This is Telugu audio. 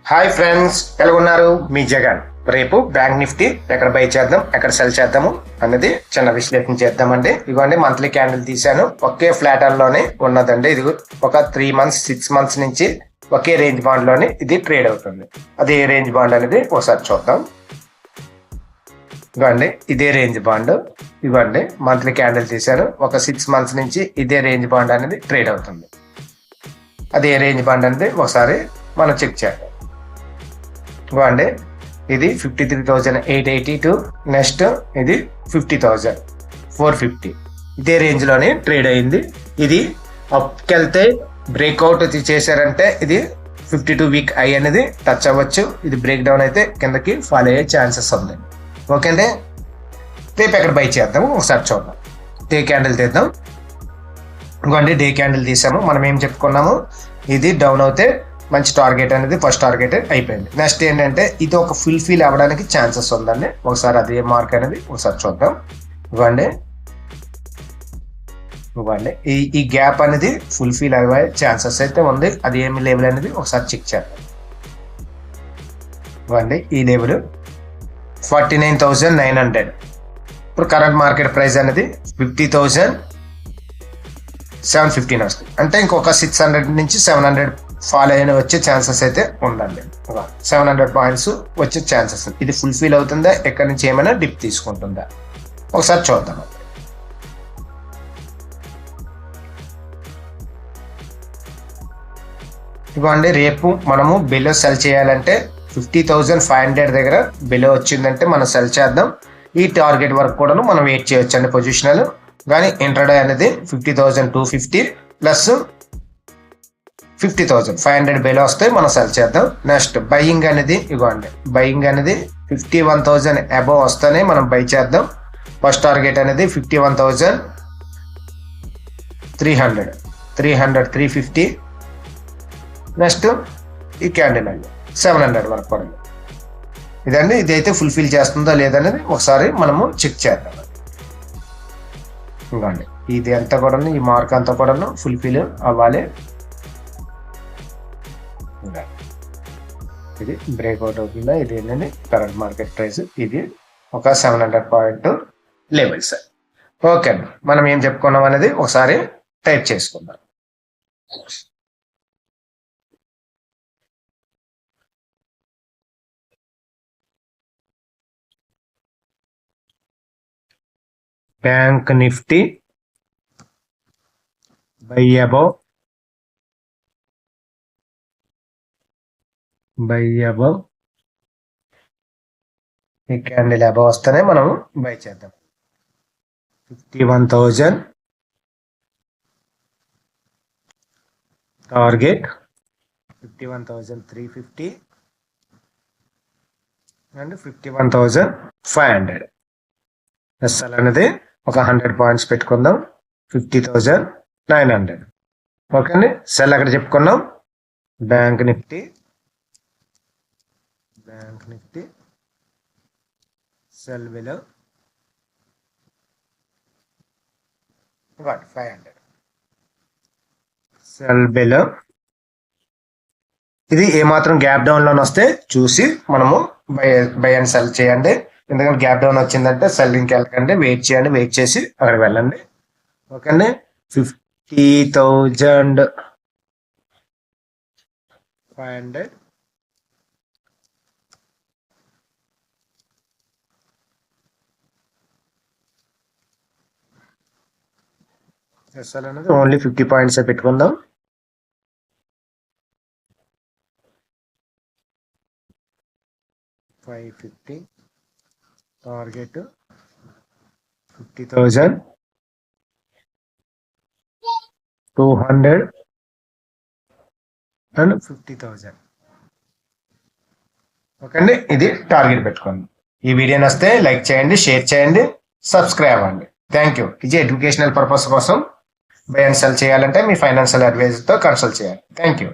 హాయ్ ఫ్రెండ్స్, ఎలా ఉన్నారు? మీ జగన్. రేపు బ్యాంక్ నిఫ్టీ ఎక్కడ బై చేద్దాం, ఎక్కడ సెల్ చేద్దాము అన్నది చిన్న విశ్లేషణ చేద్దామండి. ఇదిగోండి మంత్లీ క్యాండిల్ తీసాను. ఒకే ఫ్లాటర్ లోనే ఉన్నదండి. ఇది ఒక 3 months 6 months నుంచి ఒకే రేంజ్ బాండ్ లోనే ఇది ట్రేడ్ అవుతుంది. అది ఏ రేంజ్ బాండ్ అనేది ఒకసారి చూద్దాం. ఇవ్వండి ఇదే రేంజ్ బాండ్. ఇవ్వండి మంత్లీ క్యాండిల్ తీసాను. ఒక 6 months నుంచి ఇదే రేంజ్ బాండ్ అనేది ట్రేడ్ అవుతుంది. అది ఏ రేంజ్ బాండ్ అనేది ఒకసారి మనం చెక్ చేద్దాం. ఇవ్వండి ఇది 53,882. నెక్స్ట్ ఇది 50,450. ఇదే రేంజ్ లోనే ట్రేడ్ అయింది. ఇది అప్కి వెళ్తే బ్రేక్అవుట్ చేశారంటే ఇది 52 వీక్ ఐ అనేది టచ్ అవ్వచ్చు. ఇది బ్రేక్ డౌన్ అయితే కిందకి ఫాలో అయ్యే ఛాన్సెస్ ఉంది. ఓకే అండి, రేపు ఎక్కడ బై చేద్దాము ఒకసారి చూద్దాం. డే క్యాండిల్ తీద్దాం. ఇంకోండి డే క్యాండిల్ తీసాము. మనం ఏం చెప్పుకున్నాము, ఇది డౌన్ అవుతే మంచి టార్గెట్ అనేది ఫస్ట్ టార్గెట్ అయిపోయింది. నెక్స్ట్ ఏంటంటే ఇది ఒక ఫుల్ఫిల్ అవ్వడానికి ఛాన్సెస్ ఉందండి. ఒకసారి అదే మార్క్ అనేది ఒకసారి చూద్దాం. ఇవ్వండి ఈ గ్యాప్ అనేది ఫుల్ఫిల్ అయ్యే ఛాన్సెస్ అయితే ఉంది. అది ఏమి లెవెల్ అనేది ఒకసారి చెక్ చేద్దాం. ఇవ్వండి ఈ లెవెల్ 49,900. ఇప్పుడు కరెంట్ మార్కెట్ ప్రైస్ అనేది 50,715 వస్తుంది. అంటే ఇంకొక 600 నుంచి 700 ఫాలో అయిన వచ్చే ఛాన్సెస్ అయితే ఉందండి. 700 పాయింట్స్ వచ్చే ఛాన్సెస్. ఇది ఫుల్ఫిల్ అవుతుందా, ఎక్కడి నుంచి ఏమైనా డిప్ తీసుకుంటుందా ఒకసారి చూద్దాం. ఇవ్వండి రేపు మనము బిలో సెల్ చేయాలంటే 50,500 దగ్గర బిలో వచ్చిందంటే మనం సెల్ చేద్దాం. ఈ టార్గెట్ వరకు కూడా మనం వెయిట్ చేయొచ్చు అండి పొజిషనల్. కానీ ఇంట్రాడే అనేది 50,250 ప్లస్ 50,500 బిలో వస్తే మనం సెల్ చేద్దాం. నెక్స్ట్ బయింగ్ అనేది ఇవ్వండి బయింగ్ అనేది 51,000 అబోవ్ వస్తేనే మనం బై చేద్దాం. ఫస్ట్ టార్గెట్ అనేది 51,300 350. నెక్స్ట్ ఈ క్యాండిల్ అండి 700 వరకు పడింది. ఇదండి ఇదైతే ఫుల్ఫిల్ చేస్తుందో లేదనేది ఒకసారి మనము చెక్ చేద్దాం. ఇవ్వండి ఇది అంతా కూడా ఈ మార్క్ అంతా కూడా ఫుల్ఫిల్ అవ్వాలి. ఇది బ్రేక్అవుట్ అవుతుందా, ఇది ఏంటంటే కరెంట్ మార్కెట్ ప్రైస్. ఇది ఒక 700 పాయింట్ లెవెల్స్. ఓకే అండి, మనం ఏం చెప్పుకున్నాం అనేది ఒకసారి టైప్ చేసుకుందాం. బ్యాంక్ నిఫ్టీ బై అబౌవ్ ఈ క్యాండిల్ అబౌవ్ వస్తేనే మనం బై చేద్దాం. 51,000 టార్గెట్ 51,350 అండ్ 51,500. ఎస్ఎల్ అనేది ఒక 100 పాయింట్స్ పెట్టుకుందాం. 50,900. ఓకే అండి, సెల్ అక్కడ చెప్పుకున్నాం. Bank Nifty cell below 500. Cell below ఇది ఏమాత్రం గ్యాప్ డౌన్ లోన్ వస్తే చూసి మనము బై అండ్ సెల్ చేయండి. ఎందుకంటే గ్యాప్ డౌన్ వచ్చిందంటే సెల్లింగ్కి వెళ్ళకండి, వెయిట్ చేయండి. వెయిట్ చేసి అక్కడ వెళ్ళండి. ఓకే అండి, 50,500 ఎస్ఎల్ అనేది ఓన్లీ 50 పాయింట్స్ పెట్టుకుందాం. 550 టార్గెట్ 50,200 అండ్ 50,000. ఓకే అండి, ఇది టార్గెట్ పెట్టుకోండి. ఈ వీడియో నచ్చితే లైక్ చేయండి, షేర్ చేయండి, సబ్స్క్రైబ్ అవ్వండి. Thank you. ఇది ఎడ్యుకేషనల్ పర్పస్ కోసం బై అండ్ సెల్ చేయాలంటే మీ ఫైనాన్షియల్ అడ్వైజర్తో కన్సల్ట్ చేయాలి. Thank you.